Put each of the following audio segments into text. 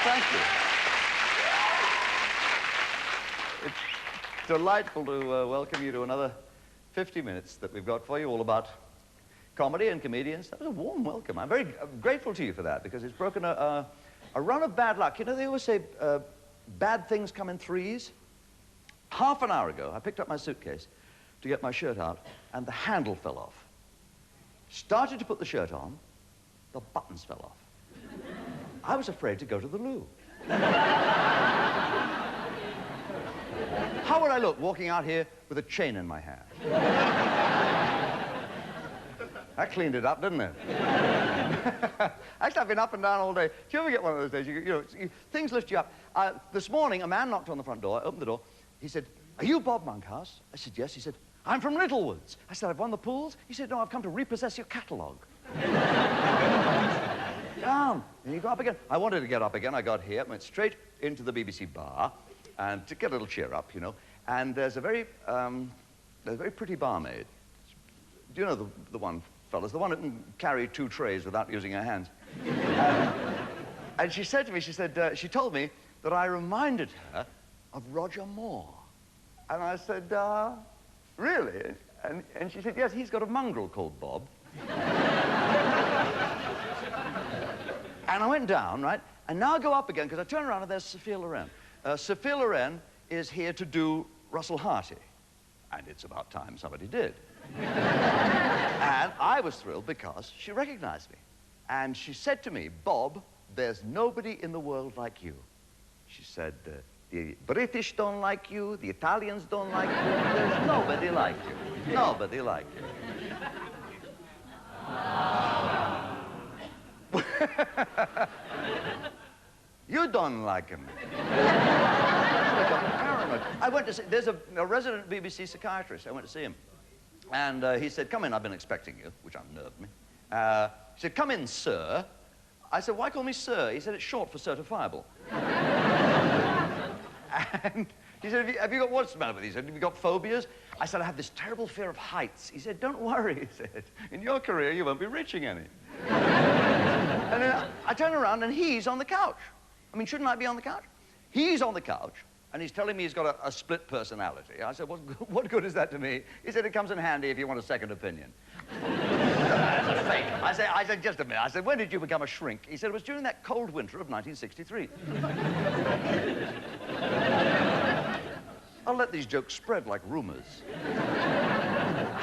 thank you. It's delightful to welcome you to another 50 minutes that we've got for you, all about comedy and comedians. That was a warm welcome. I'm very grateful to you for that, because it's broken a run of bad luck. You know, they always say bad things come in threes. Half an hour ago, I picked up my suitcase to get my shirt out, and the handle fell off. Started to put the shirt on, the buttons fell off. I was afraid to go to the loo. How would I look walking out here with a chain in my hand? That cleaned it up, didn't it? Actually, I've been up and down all day. Do you ever get one of those days? You know, things lift you up. This morning, a man knocked on the front door. I opened the door. He said, "Are you Bob Monkhouse?" I said, "Yes." He said, "I'm from Littlewoods." I said, "I've won the pools." He said, "No, I've come to repossess your catalogue." Down. And you go up again. I wanted to get up again. I got here, went straight into the BBC bar, and to get a little cheer up, you know. And there's a very pretty barmaid. Do you know the one, fellas? The one who can carry 2 trays without using her hands. And she said to me, she told me that I reminded her of Roger Moore. And I said, really? And she said, yes, he's got a mongrel called Bob. And I went down, right? And now I go up again, because I turn around and there's Sophia Loren. Sophia Loren is here to do Russell Harty. And it's about time somebody did. And I was thrilled because she recognized me. And she said to me, "Bob, there's nobody in the world like you." She said, "The British don't like you, the Italians don't like you, there's nobody like you. Nobody like you." You don't like him. I went to see, there's a resident BBC psychiatrist. I went to see him. And he said, "Come in, I've been expecting you," which unnerved me. He said, "Come in, sir." I said, "Why call me sir?" He said, "It's short for certifiable." And he said, have you got, what's the matter with you? He said, "Have you got phobias?" I said, "I have this terrible fear of heights." He said, "Don't worry," he said. "In your career, you won't be reaching any." And then I turn around and he's on the couch. I mean, shouldn't I be on the couch? He's on the couch, and he's telling me he's got a split personality. I said, what good is that to me? He said, "It comes in handy if you want a second opinion." That's a fake. I said, "Just a minute." I said, "When did you become a shrink?" He said, "It was during that cold winter of 1963. I'll let these jokes spread like rumors.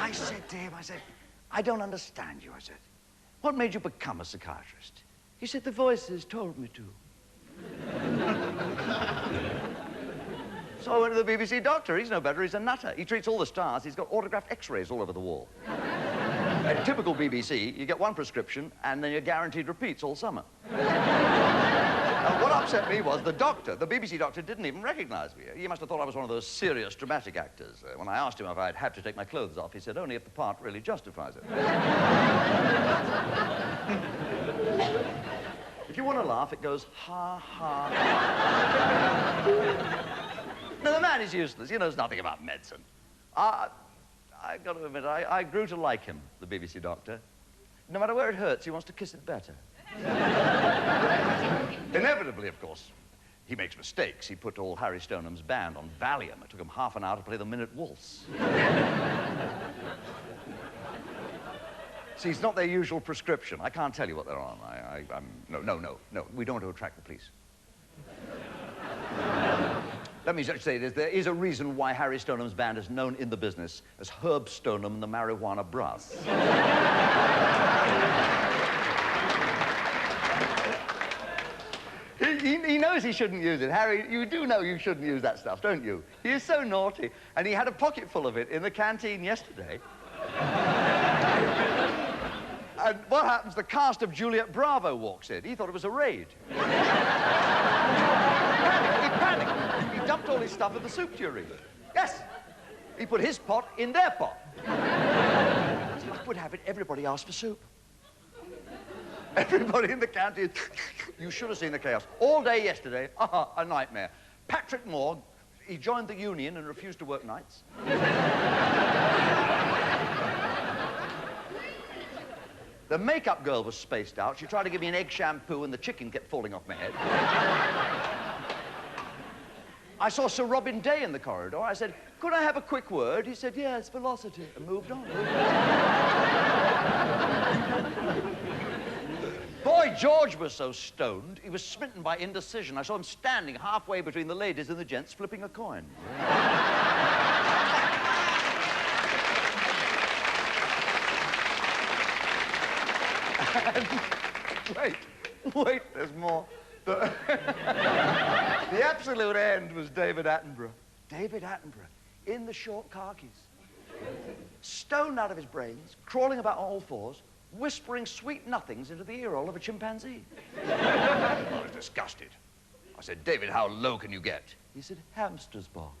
I said to him, "I don't understand you," I said. "What made you become a psychiatrist?" He said, "The voices told me to." So I went to the BBC doctor. He's no better, he's a nutter. He treats all the stars. He's got autographed x-rays all over the wall. At typical BBC, you get one prescription and then you're guaranteed repeats all summer. Now, what upset me was the doctor, the BBC doctor, didn't even recognize me. He must have thought I was one of those serious dramatic actors. When I asked him if I'd have to take my clothes off, he said, "Only if the part really justifies it." If you want to laugh, it goes, ha, ha. No, the man is useless. He knows nothing about medicine. I got to admit, I grew to like him, the BBC doctor. No matter where it hurts, he wants to kiss it better. Inevitably, of course, he makes mistakes. He put all Harry Stoneham's band on Valium. It took him half an hour to play the minute waltz. See, it's not their usual prescription. I can't tell you what they're on. No. We don't want to attract the police. Let me just say this. There is a reason why Harry Stoneham's band is known in the business as Herb Stoneham and the Marijuana Brass. He knows he shouldn't use it. Harry, you do know you shouldn't use that stuff, don't you? He is so naughty. And he had a pocket full of it in the canteen yesterday. And what happens? The cast of Juliet Bravo walks in. He thought it was a raid. He panicked. He dumped all his stuff in the soup tureen. Yes. He put his pot in their pot. Luck would have it, everybody asked for soup. Everybody in the canteen. You should have seen the chaos. All day yesterday, a nightmare. Patrick Moore, he joined the union and refused to work nights. The makeup girl was spaced out. She tried to give me an egg shampoo and the chicken kept falling off my head. I saw Sir Robin Day in the corridor. I said, could I have a quick word? He said, yes, velocity. And moved on. Boy, George was so stoned, he was smitten by indecision. I saw him standing halfway between the ladies and the gents flipping a coin. Wait, there's more. The absolute end was David Attenborough. David Attenborough, in the short khakis, stoned out of his brains, crawling about on all fours, whispering sweet nothings into the earhole of a chimpanzee. I was disgusted. I said, David, how low can you get? He said, hamsters, Bob.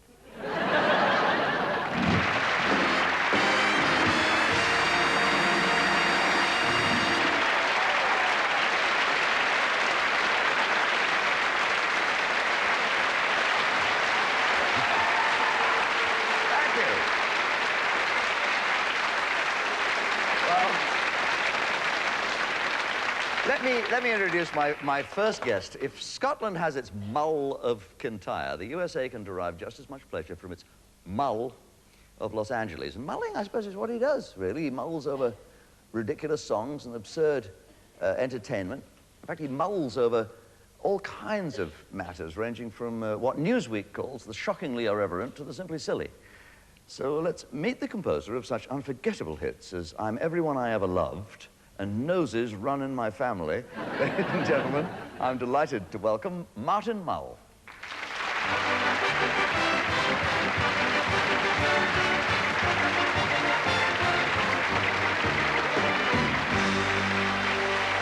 Let me introduce my first guest. If Scotland has its Mull of Kintyre, the USA can derive just as much pleasure from its Mull of Los Angeles. And mulling, I suppose, is what he does, really. He mulls over ridiculous songs and absurd entertainment. In fact, he mulls over all kinds of matters, ranging from what Newsweek calls the shockingly irreverent to the simply silly. So let's meet the composer of such unforgettable hits as I'm Everyone I Ever Loved, and Noses Run in My Family. Ladies and gentlemen, I'm delighted to welcome Martin Mull.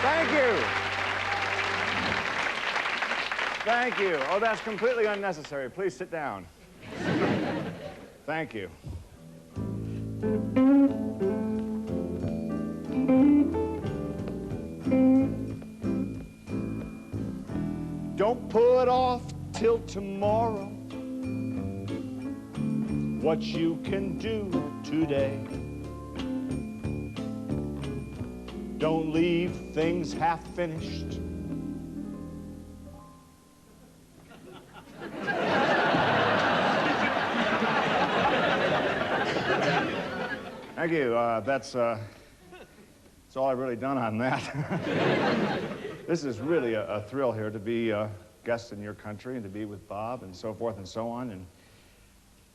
Thank you. Thank you. Oh, that's completely unnecessary. Please sit down. Thank you. Don't put off till tomorrow what you can do today. Don't leave things half finished. Thank you. That's all I've really done on that. This is really a thrill here to be a guest in your country and to be with Bob and so forth and so on. And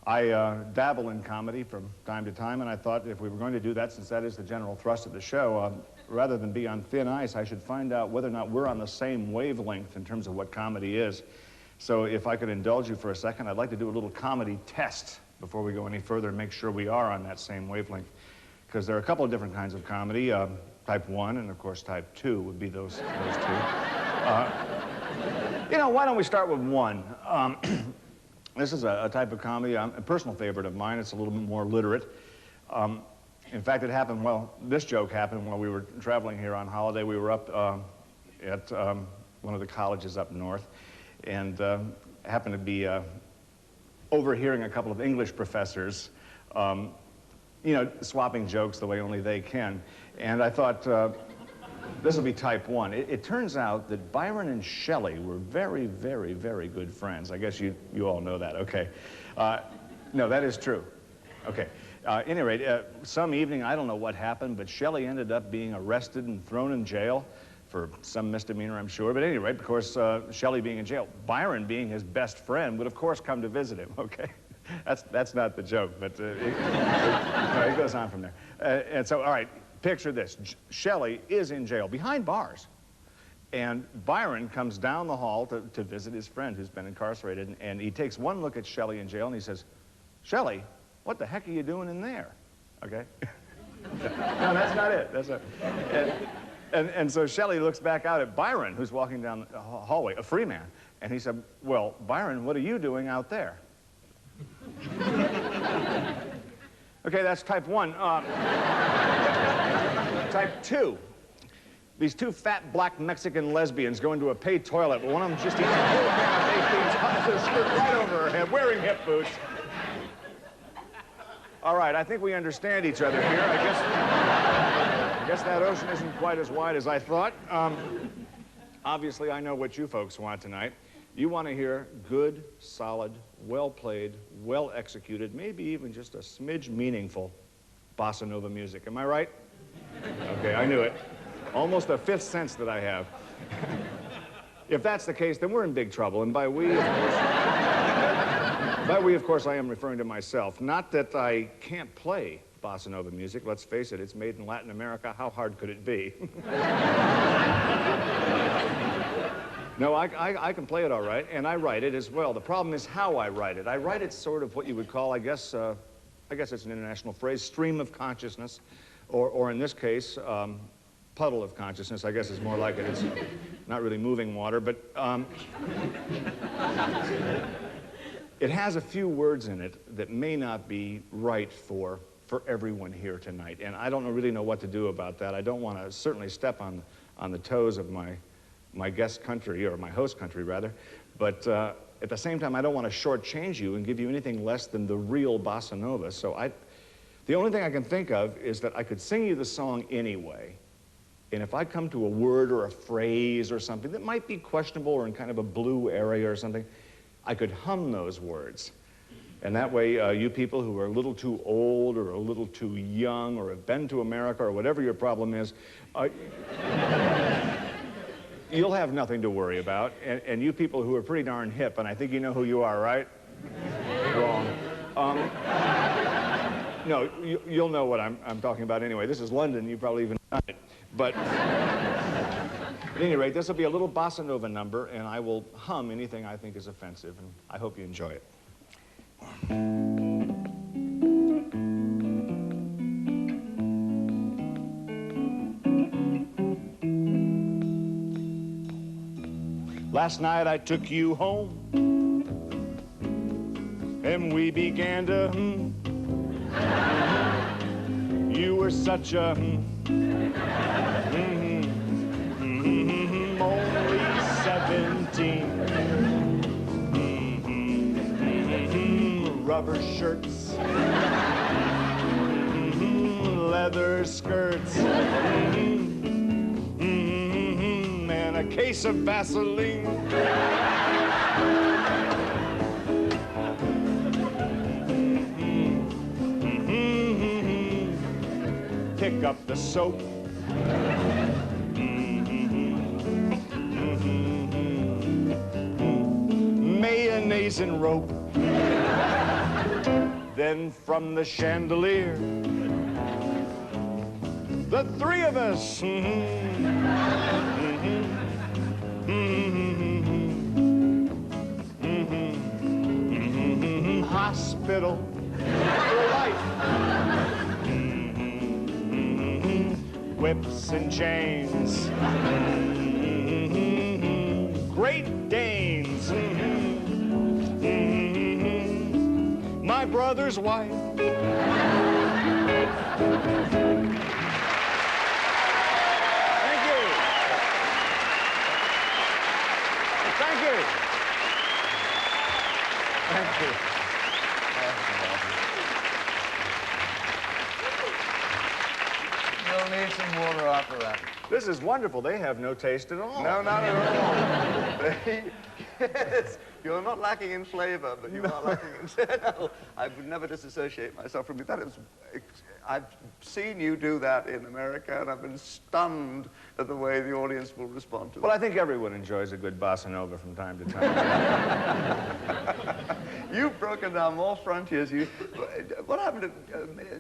I dabble in comedy from time to time, and I thought if we were going to do that, since that is the general thrust of the show, rather than be on thin ice, I should find out whether or not we're on the same wavelength in terms of what comedy is. So if I could indulge you for a second, I'd like to do a little comedy test before we go any further and make sure we are on that same wavelength. Because there are a couple of different kinds of comedy. Type 1 and, of course, Type 2 would be those two. You know, why don't we start with 1? This is a type of comedy, a personal favorite of mine. It's a little bit more literate. In fact, it happened, well, this joke happened while we were traveling here on holiday. We were up at one of the colleges up north and happened to be overhearing a couple of English professors you know, swapping jokes the way only they can. And I thought, this will be Type 1. It turns out that Byron and Shelley were very, very, very good friends. I guess you all know that, okay. No, that is true. Okay. At any rate, some evening, I don't know what happened, but Shelley ended up being arrested and thrown in jail for some misdemeanor, I'm sure. But at any rate, of course, Shelley being in jail, Byron being his best friend would, of course, come to visit him, okay? That's not the joke, but it goes on from there. And so, all right, picture this. Shelley is in jail, behind bars. And Byron comes down the hall to visit his friend who's been incarcerated, and he takes one look at Shelley in jail, and he says, Shelley, what the heck are you doing in there? Okay? No, that's not it. That's not, and so Shelley looks back out at Byron, who's walking down the hallway, a free man, and he said, well, Byron, what are you doing out there? Okay, that's Type 1. Type 2. These two fat black Mexican lesbians go into a paid toilet, but one of them just eats a whole can of baked beans, tosses a skirt right over her head, wearing hip boots. All right, I think we understand each other here. I guess Guess that ocean isn't quite as wide as I thought. Obviously, I know what you folks want tonight. You want to hear good, solid, well-played, well-executed, maybe even just a smidge meaningful bossa nova music. Am I right? Okay, I knew it. Almost a fifth sense that I have. If that's the case, then we're in big trouble. And by we, of course, I am referring to myself. Not that I can't play bossa nova music. Let's face it, it's made in Latin America. How hard could it be? No, I can play it all right, and I write it as well. The problem is how I write it. I write it sort of what you would call, I guess it's an international phrase, stream of consciousness, or in this case, puddle of consciousness, I guess is more like it. It's not really moving water, but it has a few words in it that may not be right for everyone here tonight, and I don't really know what to do about that. I don't want to certainly step on the toes of my guest country, or my host country, rather, but at the same time, I don't want to shortchange you and give you anything less than the real bossa nova, so the only thing I can think of is that I could sing you the song anyway, and if I come to a word or a phrase or something that might be questionable or in kind of a blue area or something, I could hum those words. And that way, you people who are a little too old or a little too young or have been to America or whatever your problem is, you'll have nothing to worry about. And you people who are pretty darn hip, and I think you know who you are, right? Wrong. No, you'll know what I'm talking about anyway. This is London, you've probably even done it. But at any rate, this will be a little bossa nova number, and I will hum anything I think is offensive, and I hope you enjoy it. Last night I took you home, and we began to You were such a only 17. Rubber shirts, leather skirts, and a case of Vaseline. Pick up the soap. Mayonnaise and rope. Then from the chandelier, the three of us hospital for life. Whips and chains, Great Danes, my brother's wife. Thank you. Thank you. Thank you. You'll need some water after that. This is wonderful. They have no taste at all. No, not at all. Yes, you're not lacking in flavor, but you are lacking in... No, I would never disassociate myself from you. I've seen you do that in America, and I've been stunned at the way the audience will respond to it. Well, I think everyone enjoys a good bossa nova from time to time. You've broken down more frontiers. What happened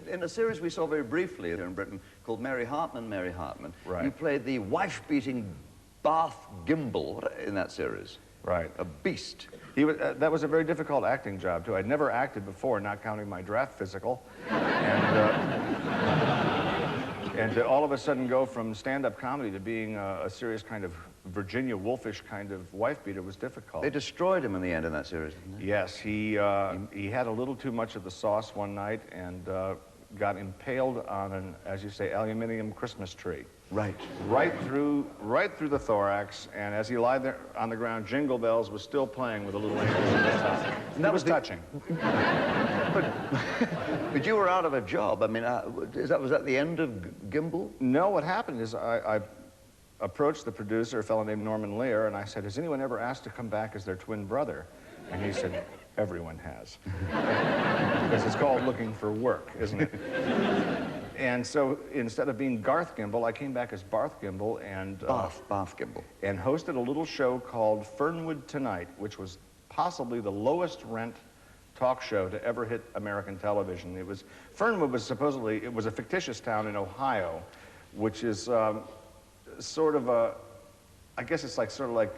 in a series we saw very briefly here in Britain called Mary Hartman, Mary Hartman. Right. You played the wife-beating Bath Gimbal in that series. Right. A beast. That was a very difficult acting job, too. I'd never acted before, not counting my draft physical. And to all of a sudden go from stand-up comedy to being a serious kind of Virginia Woolfish kind of wife beater was difficult. They destroyed him in the end in that series, didn't they? Yes, he had a little too much of the sauce one night, and got impaled on an, as you say, aluminum Christmas tree. Right. Right through the thorax, and as he lied there on the ground, Jingle Bells was still playing with a little angel in the top. And that was touching. But you were out of a job. I mean, was that the end of Gimbal? No, what happened is I approached the producer, a fellow named Norman Lear, and I said, has anyone ever asked to come back as their twin brother? And he said, everyone has. Because it's called looking for work, isn't it? And so instead of being Garth Gimble, I came back as Barth Gimble and... Barth Gimble. And hosted a little show called Fernwood Tonight, which was possibly the lowest rent talk show to ever hit American television. Fernwood was supposedly, it was a fictitious town in Ohio, which is sort of a, I guess it's like sort of like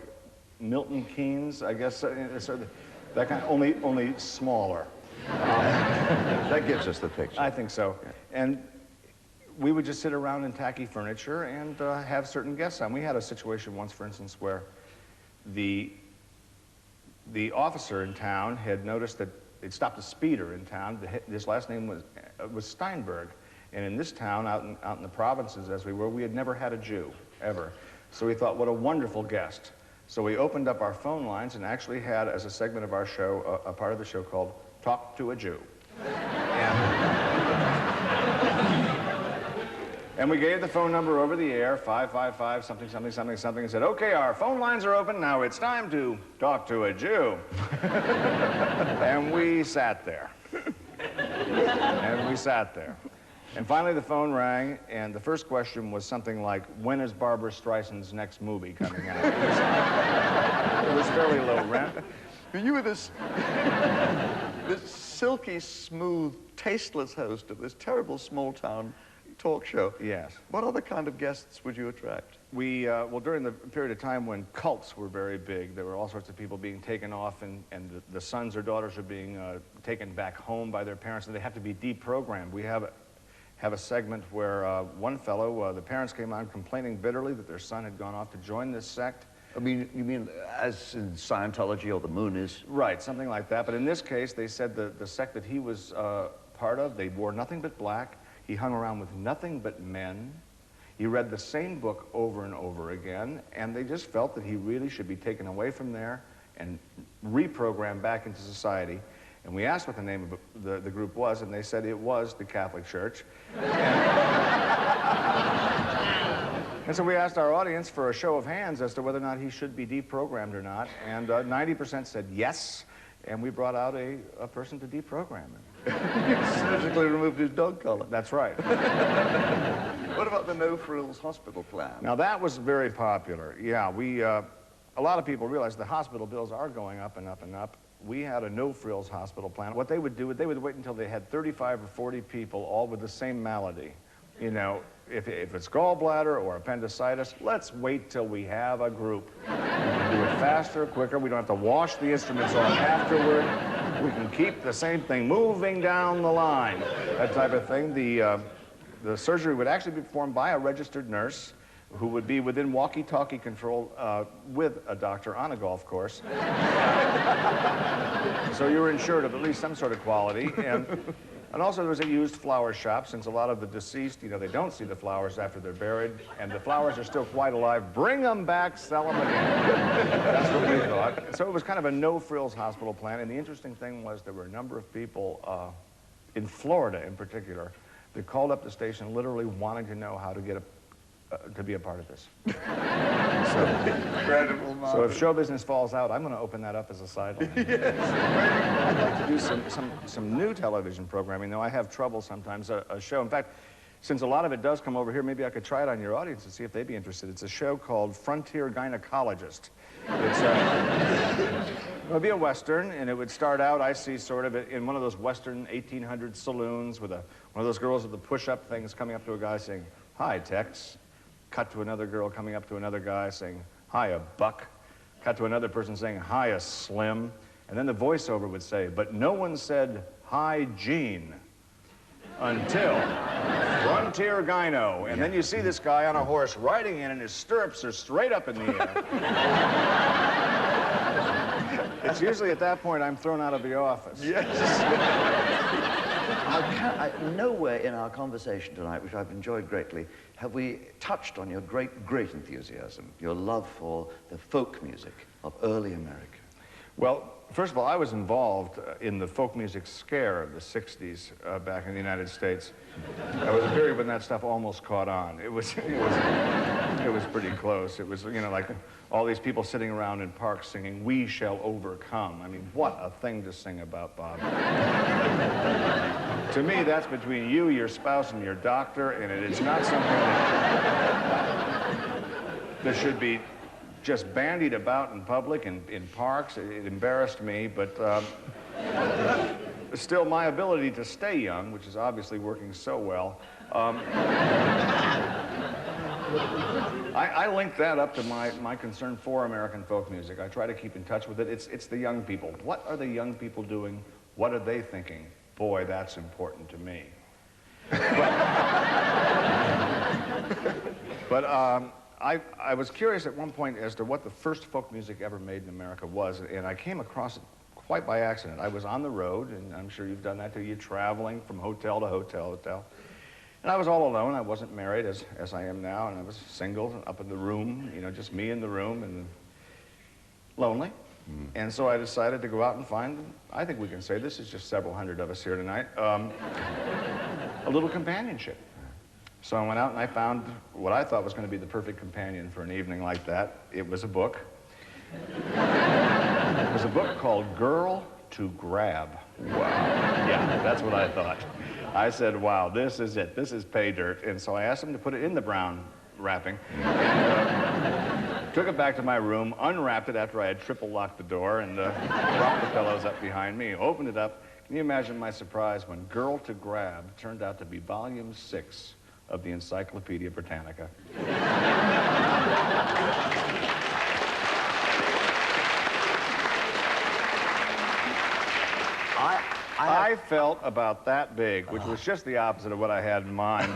Milton Keynes, I guess, it's sort of that kind, only smaller. That gives us the picture. I think so. Yeah. And we would just sit around in tacky furniture and have certain guests on. We had a situation once, for instance, where the officer in town had noticed that they'd stopped a speeder in town. His last name was Steinberg. And in this town, out in the provinces as we were, we had never had a Jew, ever. So we thought, what a wonderful guest. So we opened up our phone lines and actually had, as a segment of our show, a part of the show called Talk to a Jew. And we gave the phone number over the air, 555 something, something, something, something, and said, okay, our phone lines are open, now it's time to talk to a Jew. And we sat there. And we sat there. And finally the phone rang, and the first question was something like, when is Barbra Streisand's next movie coming out? It was fairly low rent. You were this silky, smooth, tasteless host of this terrible small-town talk show. Yes. What other kind of guests would you attract? Well, during the period of time when cults were very big, there were all sorts of people being taken off, and the sons or daughters are being taken back home by their parents, and they have to be deprogrammed. We have a segment where one fellow, the parents came on complaining bitterly that their son had gone off to join this sect. I mean, you mean as in Scientology or the moon is? Right, something like that. But in this case, they said the sect that he was part of, they wore nothing but black. He hung around with nothing but men. He read the same book over and over again, and they just felt that he really should be taken away from there and reprogrammed back into society. And we asked what the name of the group was, and they said it was the Catholic Church. And so we asked our audience for a show of hands as to whether or not he should be deprogrammed or not, and 90% said yes, and we brought out a person to deprogram him. Surgically removed his dog collar. That's right. What about the No Frills hospital plan? Now that was very popular. Yeah, a lot of people realized the hospital bills are going up and up and up. We had a no frills hospital plan. What they would do, they would wait until they had 35 or 40 people all with the same malady. You know, if it's gallbladder or appendicitis, let's wait till we have a group. We can do it faster, quicker. We don't have to wash the instruments off afterward. We can keep the same thing moving down the line, that type of thing. The surgery would actually be performed by a registered nurse who would be within walkie-talkie control with a doctor on a golf course. So you were insured of at least some sort of quality. And also there was a used flower shop, since a lot of the deceased, you know, they don't see the flowers after they're buried, and the flowers are still quite alive. Bring them back, sell them again. That's what we thought. So it was kind of a no-frills hospital plan, and the interesting thing was there were a number of people in Florida in particular that called up the station literally wanting to know how to get to be a part of this. Incredible, Mark. So if show business falls out, I'm going to open that up as a sideline. Yes. I'd like to do some new television programming, though I have trouble sometimes. A show, in fact, since a lot of it does come over here, maybe I could try it on your audience and see if they'd be interested. It's a show called Frontier Gynecologist. It would be a Western, and it would start out, I see, sort of in one of those Western 1800s saloons with one of those girls with the push-up things coming up to a guy saying, "Hi, Tex." Cut to another girl coming up to another guy saying, "Hiya, Buck." Cut to another person saying, "Hiya, Slim." And then the voiceover would say, "But no one said, 'Hi, Gene,' until Frontier Gyno." And then you see this guy on a horse riding in, and his stirrups are straight up in the air. It's usually at that point I'm thrown out of the office. Yes. Nowhere in our conversation tonight, which I've enjoyed greatly, have we touched on your great enthusiasm, your love for the folk music of early America. Well, first of all, I was involved in the folk music scare of the 60s back in the United States. There was a period when that stuff almost caught on. It was pretty close. It was, you know, like all these people sitting around in parks singing, "We Shall Overcome." I mean, what a thing to sing about, Bob. To me, that's between you, your spouse, and your doctor, and it is not something that should be just bandied about in public and in parks. It embarrassed me, but still my ability to stay young, which is obviously working so well, I link that up to my concern for American folk music. I try to keep in touch with it. It's the young people. What are the young people doing? What are they thinking? Boy, that's important to me. But I was curious at one point as to what the first folk music ever made in America was, and I came across it quite by accident. I was on the road, and I'm sure you've done that too. You're traveling from hotel to hotel. And I was all alone. I wasn't married as I am now, and I was single, up in the room, you know, just me in the room, and lonely. And so I decided to go out and find, I think we can say this is just several hundred of us here tonight, a little companionship. So I went out and I found what I thought was going to be the perfect companion for an evening like that. It was a book. It was a book called Girl to Grab. Wow. Yeah, that's what I thought. I said, wow, this is it. This is pay dirt. And so I asked him to put it in the brown wrapping. And took it back to my room, unwrapped it after I had triple locked the door, and dropped the pillows up behind me, opened it up. Can you imagine my surprise when Girl to Grab turned out to be volume 6 of the Encyclopedia Britannica. I felt about that big, which was just the opposite of what I had in mind.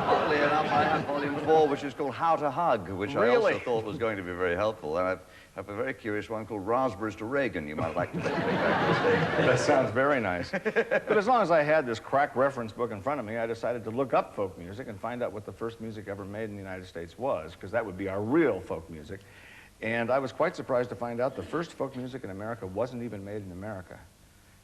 Oddly enough, I have volume 4, which is called How to Hug, which I also thought was going to be very helpful. And I have a very curious one called Raspberries to Reagan you might like to take back to the stage. That sounds very nice. But as long as I had this crack reference book in front of me, I decided to look up folk music and find out what the first music ever made in the United States was, because that would be our real folk music. And I was quite surprised to find out the first folk music in America wasn't even made in America.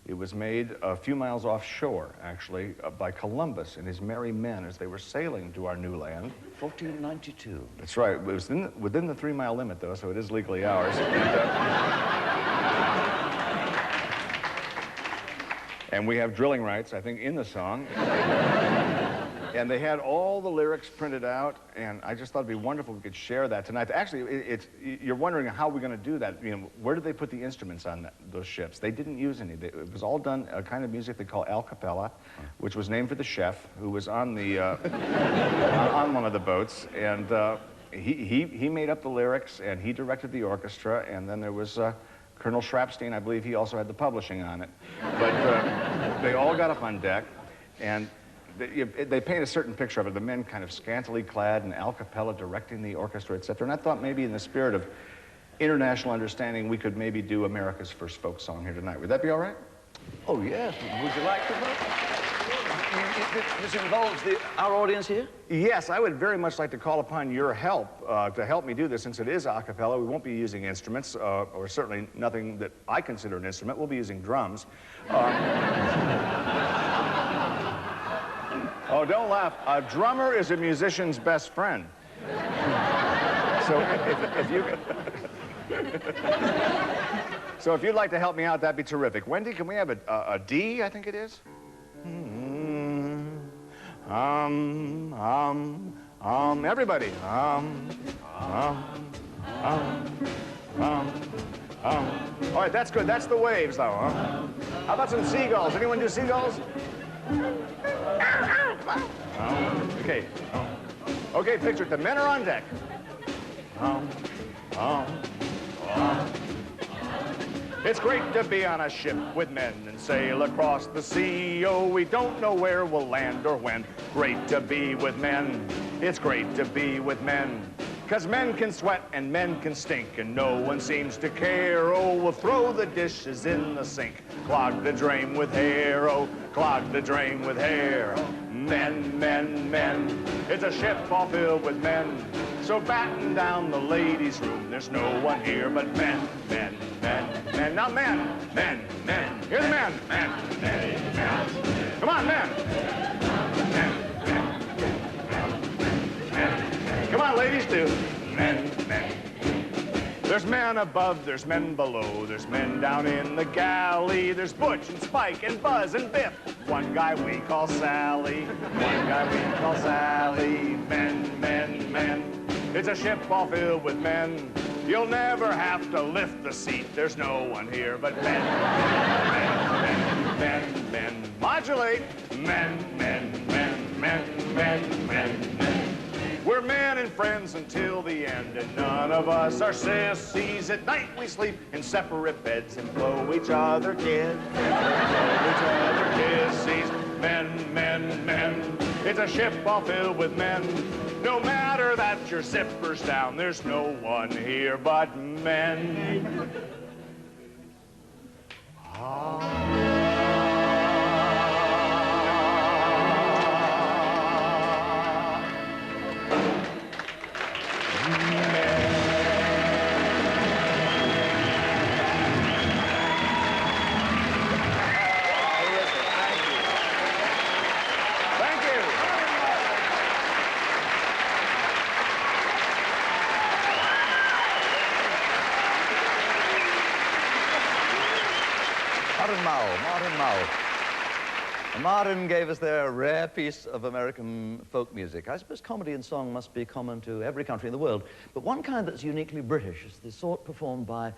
It was made a few miles offshore, actually, by Columbus and his merry men as they were sailing to our new land. 1492. That's right. It was within the 3-mile limit, though, so it is legally ours. And we have drilling rights, I think, in the song. And they had all the lyrics printed out, and I just thought it'd be wonderful if we could share that tonight. Actually, you're wondering how we're going to do that. You know, where did they put the instruments on those ships? They didn't use any. It was all done a kind of music they call Acapella, which was named for the chef who was on the on one of the boats, and he made up the lyrics and he directed the orchestra, and then there was Colonel Shrapstein. I believe he also had the publishing on it. But they all got up on deck, and they paint a certain picture of it, the men kind of scantily clad and a cappella directing the orchestra, etc. And I thought maybe in the spirit of international understanding, we could maybe do America's first folk song here tonight. Would that be all right? Oh, yes. Would you like to? This involves our audience here? Yes, I would very much like to call upon your help to help me do this, since it is a cappella. We won't be using instruments, or certainly nothing that I consider an instrument. We'll be using drums. Oh, don't laugh. A drummer is a musician's best friend. So if you so if you'd like to help me out, that'd be terrific. Wendy, can we have a D, I think it is? Everybody. All right, that's good. That's the waves, though, huh? How about some seagulls? Anyone do seagulls? Okay. Okay, picture it. The men are on deck. It's great to be on a ship with men and sail across the sea. Oh, we don't know where we'll land or when. Great to be with men. It's great to be with men. 'Cause men can sweat and men can stink, and no one seems to care. Oh, we'll throw the dishes in the sink, clog the drain with hair. Oh, clog the drain with hair. Men, men, men, it's a ship all filled with men. So batten down the ladies' room, there's no one here but men, men, men, men. Now men, men, men. Here's men, men, men, men. Come on, men. Men, men, men. Come on, ladies, too. Men, men. There's men above, there's men below, there's men down in the galley. There's Butch and Spike and Buzz and Biff. One guy we call Sally. One guy we call Sally. Men, men, men. It's a ship all filled with men. You'll never have to lift the seat. There's no one here but men. Men, men, men, men. Modulate. Men, men, men, men, men, men, men. We're men and friends until the end, and none of us are sissies. At night we sleep in separate beds and blow each other kisses. Blow each other kisses. Men, men, men. It's a ship all filled with men. No matter that your zipper's down, there's no one here but men. Martin gave us there a rare piece of American folk music. I suppose comedy and song must be common to every country in the world, but one kind that's uniquely British is the sort performed by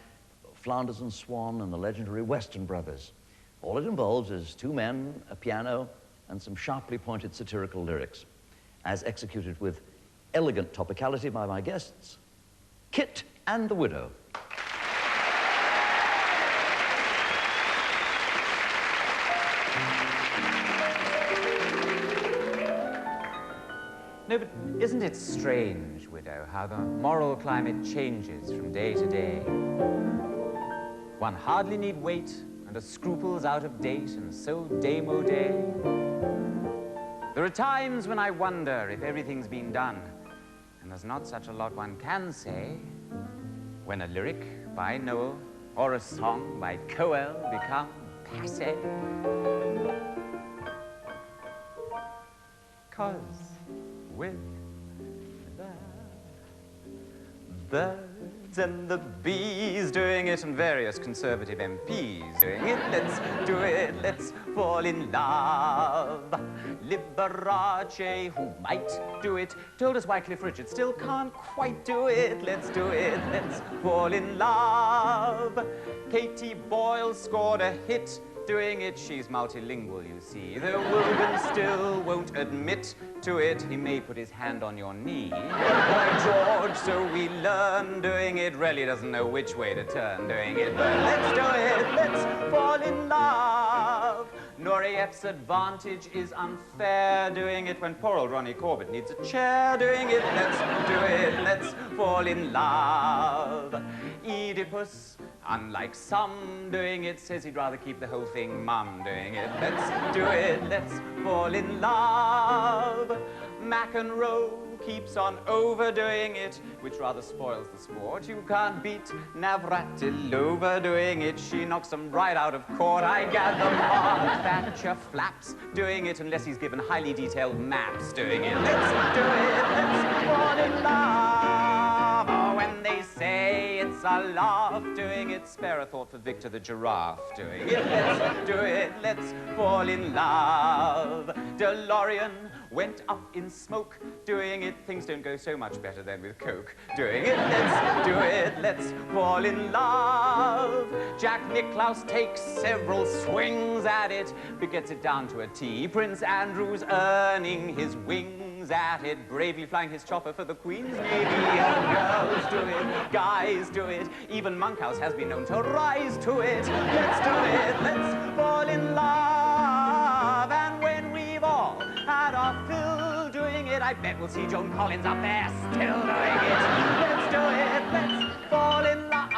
Flanders and Swan and the legendary Western Brothers. All it involves is two men, a piano, and some sharply pointed satirical lyrics, as executed with elegant topicality by my guests, Kit and the Widdo. No, but isn't it strange, Widdo, how the moral climate changes from day to day? One hardly need wait, and a scruple's out of date, and so day-mo-day. There are times when I wonder if everything's been done, and there's not such a lot one can say, when a lyric by Noel or a song by Coel become passé. 'Cause with the birds and the bees doing it, and various conservative MPs doing it. Let's do it, let's fall in love. Liberace, who might do it, told us why Cliff Richard still can't quite do it. Let's do it, let's fall in love. Katie Boyle scored a hit doing it. She's multilingual, you see. Though Wogan still won't admit to it. He may put his hand on your knee. Boy George, so we learn doing it, really doesn't know which way to turn doing it. But let's do it, let's fall in love. Nori F's advantage is unfair doing it when poor old Ronnie Corbett needs a chair doing it. Let's do it, let's fall in love. Oedipus, unlike some doing it, says he'd rather keep the whole thing mum doing it. Let's do it, let's fall in love. McEnroe keeps on overdoing it, which rather spoils the sport. You can't beat Navratilova doing it. She knocks them right out of court. I gather Mark Thatcher flaps doing it, unless he's given highly detailed maps doing it. Let's do it, let's fall in love. Oh, when they say it's a laugh doing it, spare a thought for Victor the giraffe doing it. Let's do it, let's fall in love. DeLorean went up in smoke doing it. Things don't go so much better than with Coke doing it. Let's do it, let's fall in love. Jack Nicklaus takes several swings at it, but gets it down to a T. Prince Andrew's earning his wings at it, bravely flying his chopper for the Queen's Navy. And girls do it, guys do it, even Monkhouse has been known to rise to it. Let's do it, let's fall in love. And when we've all had our fill doing it, I bet we'll see Joan Collins up there still doing it. Let's do it, let's fall in love.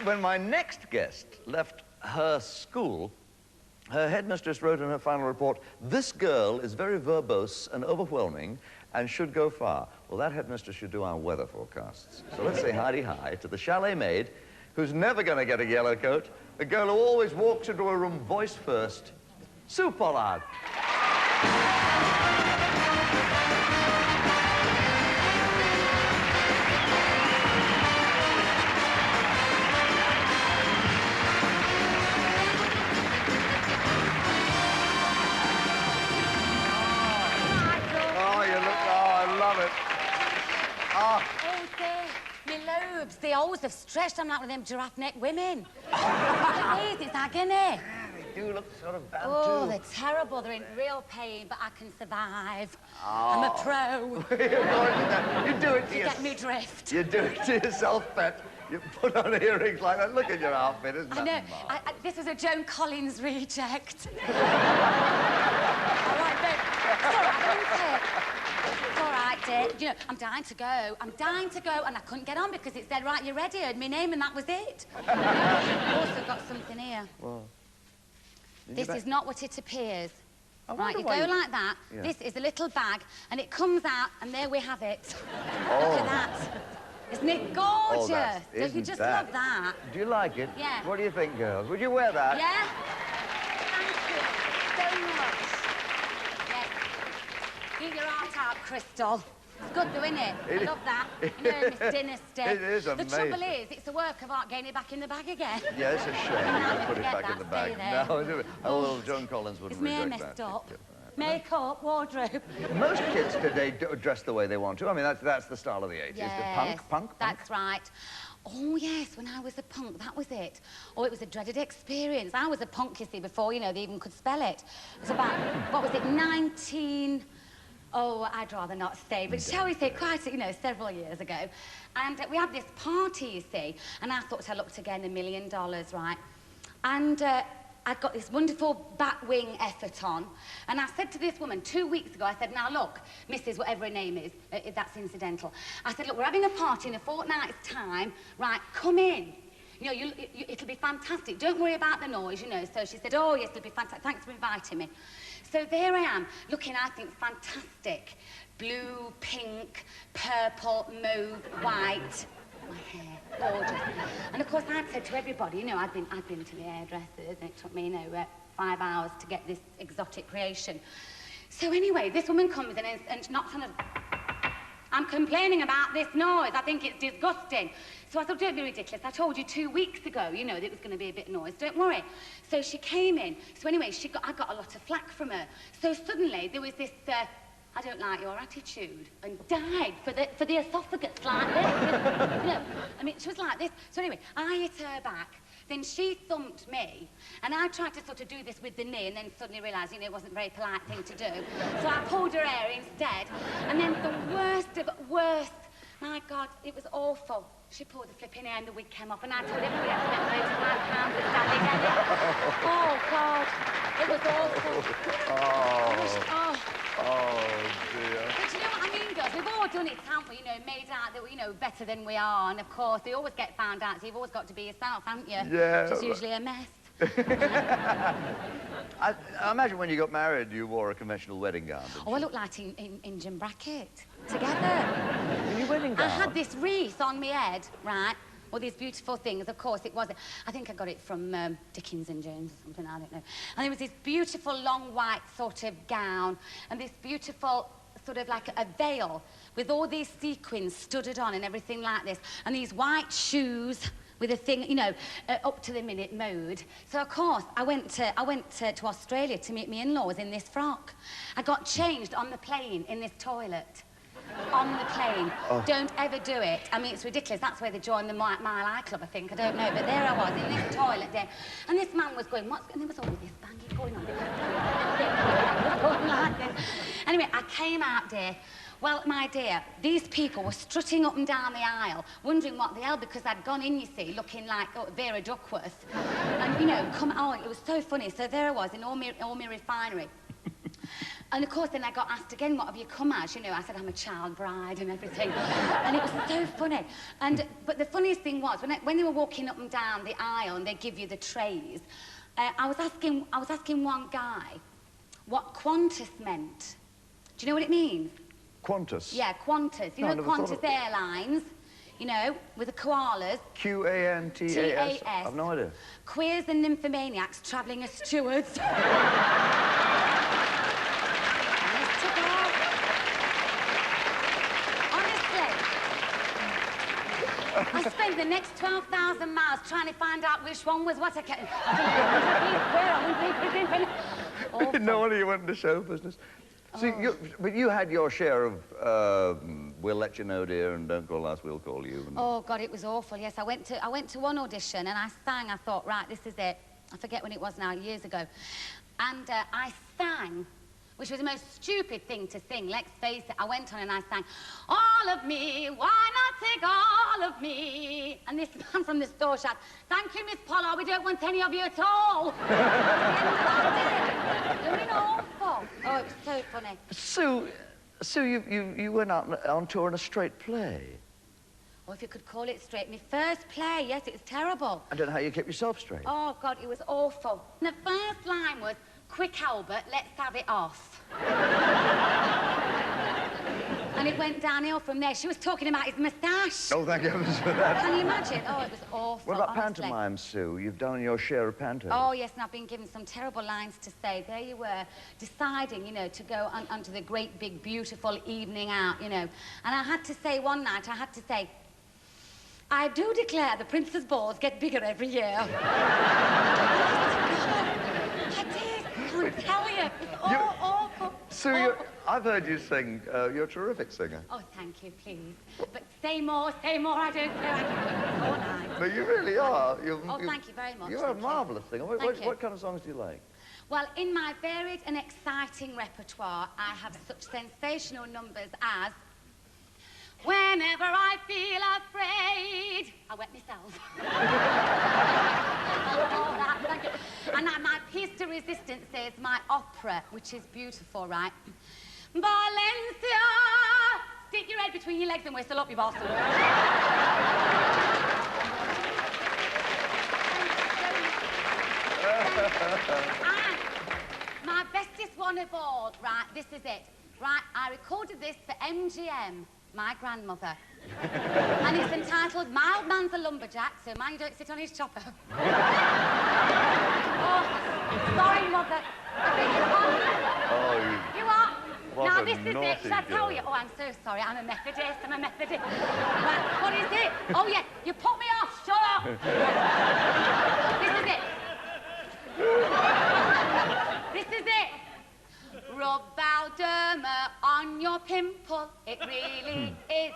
When my next guest left her school, her headmistress wrote in her final report, "This girl is very verbose and overwhelming and should go far." Well, that headmistress should do our weather forecasts. So let's say hi to the chalet maid, who's never going to get a yellow coat, the girl who always walks into a room voice first, Sue Pollard. They always have stretched. I'm like one of them giraffe-neck women. It's agony. Yeah, they do look sort of bad, oh, too. they're terrible. They're in real pain, but I can survive. I'm a pro. You do it to You yourself. get me drift. You do it to yourself, Pet. You put on earrings like that. Look at your outfit, isn't that? I know. This was a Joan Collins reject. All right, babe. It's all right, isn't it? It's all right, dear. You know, I'm dying to go. I'm dying to go, and I couldn't get on because it said, right, you're ready, I heard my name, and that was it. I've also got something here. Well, this is not what it appears. Right, you go you... like that. Yeah. This is a little bag, and it comes out, and there we have it. Oh. Look at that. Isn't it gorgeous? Oh, Don't you just love that? Do you like it? Yeah. What do you think, girls? Would you wear that? Yeah? Thank you so much. Yes. Do your art out, Crystal. It's good, though, isn't it? I love that. You know, Miss Dynasty. It is amazing. The trouble is, it's a work of art getting it back in the bag again. Yeah, it's a shame. You've got to put it back in the bag. No, well, Joan Collins wouldn't It's me reject messed that. up. Makeup, wardrobe. Most kids today dress the way they want to. I mean, that's the style of the 80s. Yes, The punk. That's right. Oh, yes, when I was a punk, that was it. Oh, it was a dreaded experience. I was a punk, you see, before, you know, they even could spell it. It was about, what was it, 19... Oh, I'd rather not say, but shall we say quite, you know, several years ago. And we had this party, you see, and I thought I looked again $1 million, right? And I'd got this wonderful back wing effort on, and I said to this woman 2 weeks ago, I said, now look, Mrs. whatever her name is, that's incidental. I said, look, we're having a party in a fortnight's time, right, come in. You know, it'll be fantastic. Don't worry about the noise, you know. So she said, oh, yes, it'll be fantastic. Thanks for inviting me. So there I am, looking, I think, fantastic. Blue, pink, purple, mauve, white. My hair, gorgeous. And, of course, I'd said to everybody, you know, I'd been to the hairdressers, and it took me, you know, 5 hours to get this exotic creation. So, anyway, this woman comes in and knocks on a... I'm complaining about this noise. I think it's disgusting. So I thought, don't be ridiculous. I told you 2 weeks ago, you know, that it was going to be a bit of noise. Don't worry. So she came in. So anyway, I got a lot of flack from her. So suddenly there was this, I don't like your attitude, and died for the esophagus like this. You know, I mean, she was like this. So anyway, I hit her back. Then she thumped me, and I tried to sort of do this with the knee, and then suddenly realised, you know, it wasn't a very polite thing to do. So I pulled her hair instead, and then the worst of worst, my God, it was awful. She pulled the flipping hair and the wig came off, and I told everybody I spent loads of £5 for standing there. Oh, God, it was awful. Oh, dear. But you know what I mean, girls? We've all done it, haven't we? You know, made out that we're, you know, better than we are. And, of course, they always get found out, so you've always got to be yourself, haven't you? Yeah. Which is usually a mess. I imagine when you got married, you wore a conventional wedding gown, didn't you? Oh, I look like in Jim Brackett. Together. In your wedding gown? I had this wreath on my head, right? All these beautiful things. Of course, it wasn't. I think I got it from Dickens and Jones or something, I don't know. And there was this beautiful long white sort of gown and this beautiful sort of like a veil with all these sequins studded on and everything like this. And these white shoes with a thing, you know, up to the minute mode. So, of course, I went to Australia to meet my in-laws in this frock. I got changed on the plane in this toilet. on the plane. Oh. Don't ever do it. I mean, it's ridiculous. That's where they joined the Mile High Club, I think. I don't know. But there I was in this toilet there. And this man was going, what's... And there was all this banging going on. Anyway, I came out there. Well, my dear, these people were strutting up and down the aisle, wondering what the hell, because I'd gone in, you see, looking like Vera Duckworth. And, you know, it was so funny. So there I was in Ormy Refinery. And, of course, then I got asked again, what have you come as? You know, I said, I'm a child bride and everything. And it was so funny. But the funniest thing was, when they were walking up and down the aisle and they give you the trays, I was asking one guy what Qantas meant. Do you know what it means? Qantas? Yeah, Qantas. You know Qantas Airlines, you know, with the koalas. Q-A-N-T-A-S? T-A-S. I've no idea. Queers and nymphomaniacs travelling as stewards. I spent the next 12,000 miles trying to find out which one was what. No wonder you went into show business. See, but you had your share of, we'll let you know, dear, and don't call us, we'll call you. And... Oh, God, it was awful, yes. I went to one audition and I sang. I thought, right, this is it. I forget when it was now, years ago. And I sang, which was the most stupid thing to sing, let's face it. I went on and I sang, all of me, why not take all of me? And this man from the store shouted, thank you, Miss Pollard, we don't want any of you at all. Doing awful. Oh, it was so funny. Sue, you went out on tour in a straight play. Oh, if you could call it straight. My first play, yes, it was terrible. I don't know how you kept yourself straight. Oh, God, it was awful. And the first line was, quick, Albert, let's have it off. And it went downhill from there. She was talking about his moustache. Oh, thank heavens for that. Can you imagine? Oh, it was awful. What about honestly. pantomime, Sue? You've done your share of panto. Oh, yes, and I've been given some terrible lines to say. There you were, deciding, you know, to go onto the great, big, beautiful evening out, you know. And I had to say one night, I do declare the Prince's balls get bigger every year. I did. I can't tell you. It's all awful. Sue, I've heard you sing. You're a terrific singer. Oh, thank you, please. But say more, I don't care. I can keep it all night. No, you really are. Thank you very much. You're a marvellous singer. What kind of songs do you like? Well, in my varied and exciting repertoire, I have such sensational numbers as whenever I feel afraid, I wet myself. Thank you. And my piece de resistance is my opera, which is beautiful, right? Valencia, stick your head between your legs and whistle up, you bastard. And my bestest one of all, right, this is it. Right, I recorded this for MGM. My grandmother. And it's entitled, My Old Man's a Lumberjack, so mind you don't sit on his chopper. Oh, sorry, Mother. Oh, you are? Now, this is it. Shall I tell you? Oh, I'm so sorry. I'm a Methodist. Right, what is it? Oh, yeah, you put me off. Shut up. This is it. This is it. Rub Balderma on your pimple. It really is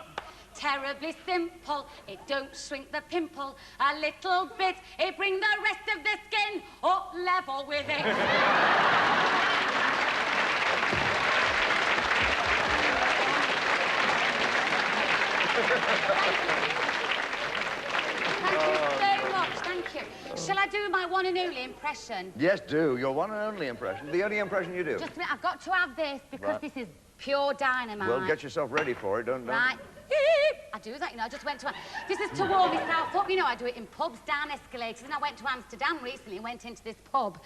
terribly simple. It don't shrink the pimple a little bit. It bring the rest of the skin up level with it. Thank you so much. Thank you. Shall I do my one and only impression? yes, do. Your one and only impression. The only impression you do. Just a minute, I've got to have this because this is pure dynamite. Well, get yourself ready for it, don't... Right. I do that, you know, I just went to... This is to warm myself up, you know, I do it in pubs, down escalators, and I went to Amsterdam recently and went into this pub,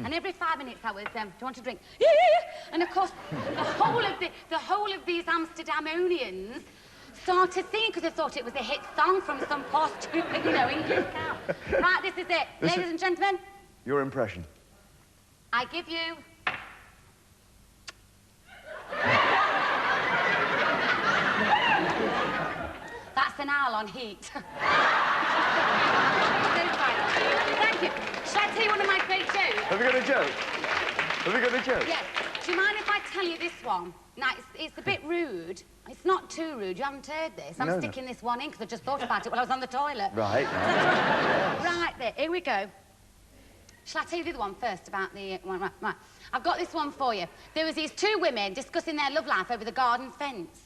and every 5 minutes I was, do you want a drink? And, of course, the whole of these Amsterdamonians started singing because they thought it was a hit song from some poor, stupid, you know, English cow. Right, this is it. Ladies and gentlemen. Your impression. I give you... That's an owl on heat. Thank you. Shall I tell you one of my great jokes? Have you got a joke? Have you got a joke? Yes. Do you mind if I tell you this one. Now, it's a bit rude. It's not too rude. You haven't heard this. I'm sticking this one in because I just thought about it while I was on the toilet. Right. Right there. Here we go. Shall I tell you the other one first about the... Right. I've got this one for you. There was these two women discussing their love life over the garden fence.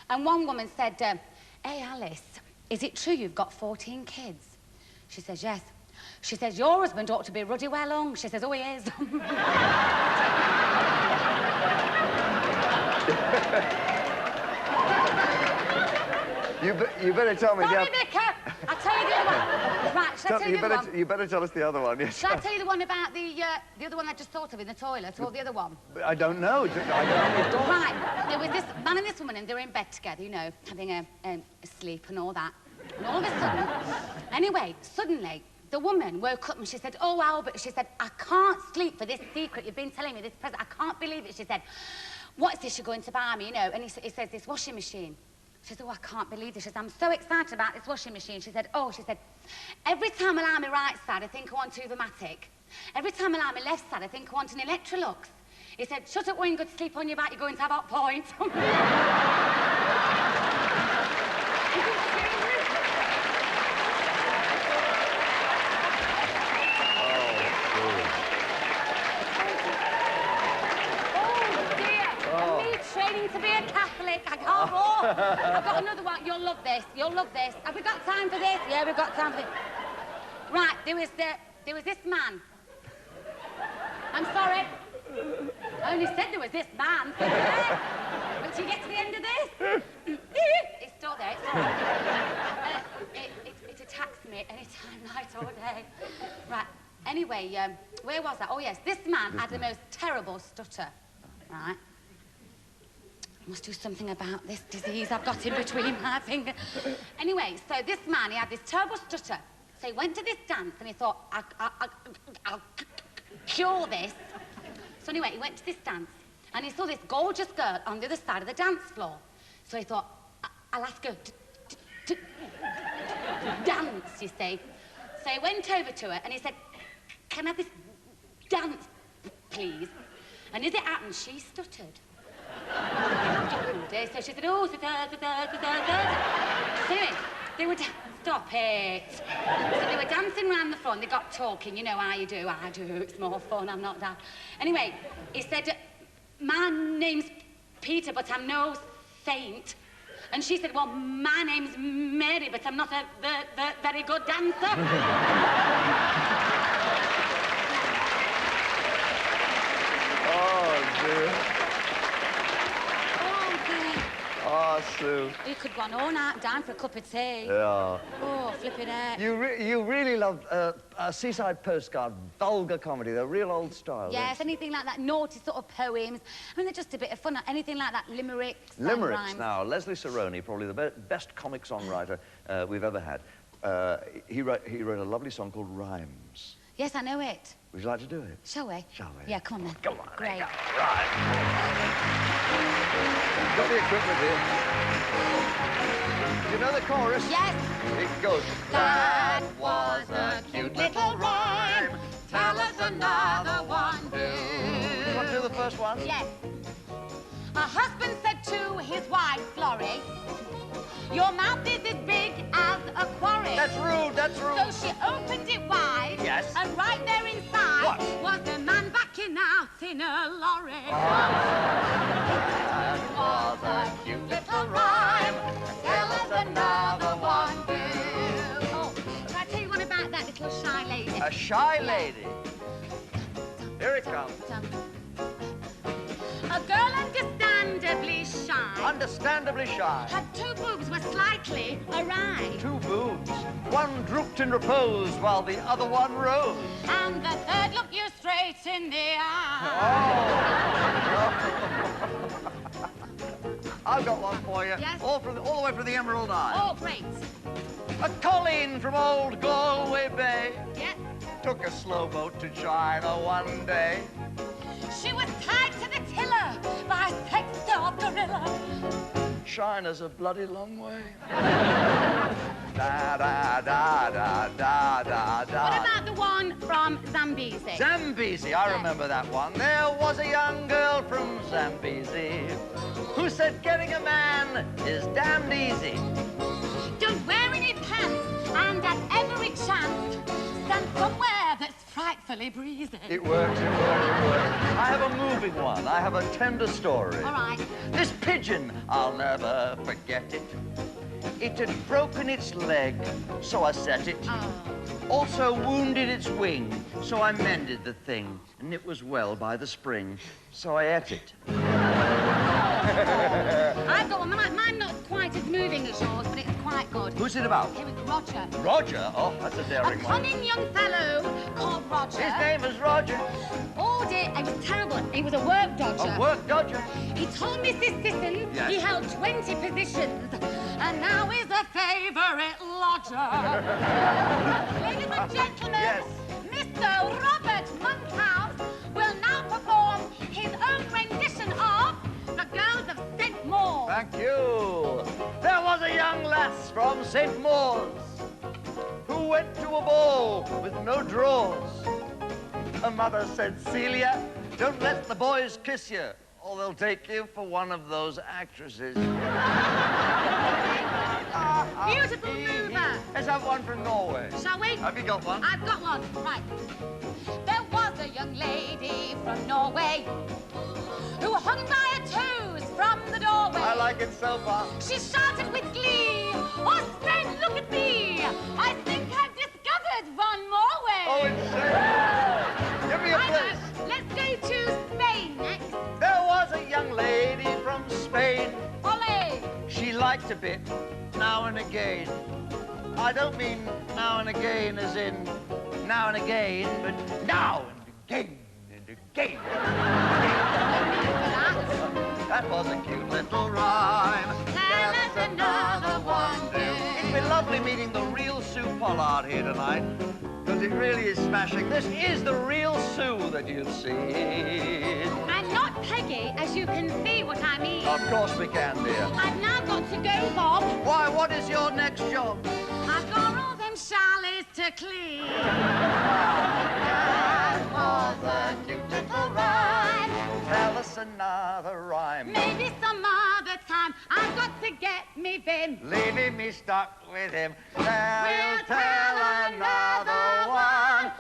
And one woman said, hey, Alice, is it true you've got 14 kids? She says, yes. She says, your husband ought to be ruddy well hung. She says, oh, he is. You better tell me. Sorry, Vicar. I'll tell you the other one. Right, shall I tell you the other one? You better tell us the other one, yes. Shall I tell you the one about the other one I just thought of in the toilet, or the other one? I don't know. Right, there was this man and this woman, and they were in bed together, you know, having a sleep and all that. And all of a sudden, anyway, suddenly, the woman woke up and she said, oh, Albert, she said, I can't sleep for this secret you've been telling me, this present. I can't believe it. She said, what's this you're going to buy me, you know? And he says, this washing machine. She said, oh, I can't believe this. She said, I'm so excited about this washing machine. She said, oh, she said, every time I lie my right side, I think I want Tuvomatic. Every time I lie my left side, I think I want an Electrolux. He said, shut up when you go to sleep on your back, you're going to have hot points. To be a Catholic, I can't walk. I've got another one. You'll love this. You'll love this. Have we got time for this? Yeah, we've got time for this. Right, there was this man. I'm sorry. I only said there was this man. But you get to the end of this? It's still there. It's all right. It attacks me anytime, night or day. Right. Anyway, where was I? Oh yes, this man had the most terrible stutter. Right. Must do something about this disease I've got in between my fingers. Anyway, so this man, he had this terrible stutter. So he went to this dance and he thought, I'll cure this. So anyway, he went to this dance and he saw this gorgeous girl on the other side of the dance floor. So he thought, I'll ask her to dance, you see. So he went over to her and he said, can I have this dance, please? And as it happened, she stuttered. So she said, oh, so anyway, they were stop it. So they were dancing around the front, they got talking, you know how you do, I do, it's more fun, I'm not that. Anyway, he said, my name's Peter, but I'm no saint. And she said, well, my name's Mary, but I'm not a very good dancer. Oh, dear. Oh, Sue. You could go on all night down for a cup of tea. Yeah. Oh, flipping heck. You really love a seaside postcard, vulgar comedy, the real old style. Yes, anything like that, naughty sort of poems. I mean, they're just a bit of fun. Anything like that, limericks. Limericks, now. Leslie Saroni, probably the best comic songwriter we've ever had. He wrote a lovely song called Rhymes. Yes, I know it. Would you like to do it? Shall we? Shall we? Yeah, come on then. Come on. Great. Right. Got the equipment here. You know the chorus? Yes. It goes. That was a cute little rhyme. Tell us another one, do. You want to do the first one? Yes. A husband said to his wife, Florrie, your mouth is as big as a quarry. That's rude, that's rude. So she opened it wide. Yes. And right there inside was a man backing out in a lorry. That was a cute little rhyme. Tell us another one, do. Oh, can I tell you one about that little shy lady? A shy lady. Here it comes. A girl understandably shy. Understandably shy. Her two boobs were slightly awry. Two boobs. One drooped in repose while the other one rose. And the third looked you straight in the eye. Oh. I've got one for you. Yes? All the way from the Emerald Isle. Oh, great. A colleen from old Galway Bay. Yeah. Took a slow boat to China one day. She was tied to the tiller by a sex-starved gorilla. China's a bloody long way. Da da da da da da da. What about the one from from Zambezi. Zambezi, I remember that one. There was a young girl from Zambezi who said getting a man is damned easy. Don't wear any pants, and at every chance, stand somewhere that's frightfully breezy. It works, it works, it works. I have a moving one. I have a tender story. All right. This pigeon, I'll never forget it. It had broken its leg, so I set it. Oh. Also wounded its wing, so I mended the thing. And it was well by the spring, so I ate it. I've got one. Mine's not quite as moving as yours, but it's quite good. Who's it about? Here we go, Roger. Roger? Oh, that's a A daring one. cunning young fellow called Roger. His name is Roger. All day, it was terrible. He was a work dodger. A work dodger. He told Mrs. Sisson Yes. he held 20 positions, and now he's a favourite lodger. Ladies and gentlemen, Yes. Mr. Robert Monkhouse will now perform his own rendition of The Girls of St. Maur. Thank you. There was a young lass from St. Maur's who went to a ball with no drawers. Her mother said, Celia, don't let the boys kiss you, or they'll take you for one of those actresses. Beautiful mover. Let's have one from Norway. Shall we? Have you got one? I've got one. Right. There was a young lady from Norway who hung by her toes from the doorway. I like it so far. She shouted with glee, "Oh, Spain, look at me! I think I've discovered one more way." Oh, insane. Give me a place. Let's go to Spain next. There was a young lady from Spain. Ole! She liked a bit now and again. I don't mean now and again as in now and again, but now and again and again. That was a cute little rhyme. Tell us another one, It's been lovely meeting the real Sue Pollard here tonight, because it really is smashing. This is the real Sue that you've seen. I'm not Peggy, as you can see what I mean. Of course we can, dear. I've now got to go, Bob. Why, what is your next job? I've got all them chalets to clean. That was a cute little rhyme. Tell us another rhyme. Maybe some other time I've got to get me Vim. Leaving me stuck with him. We'll tell another one.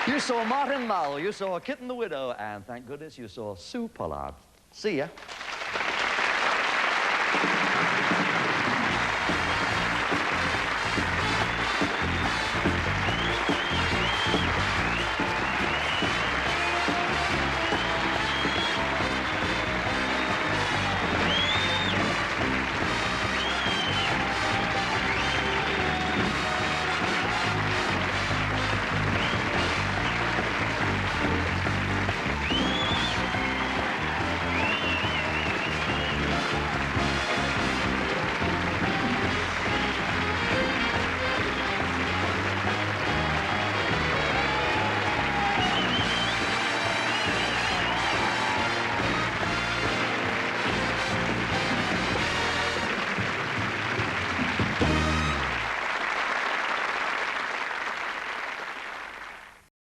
You saw Martin Mull, you saw Kitten the Widow, and thank goodness you saw Sue Pollard. See ya.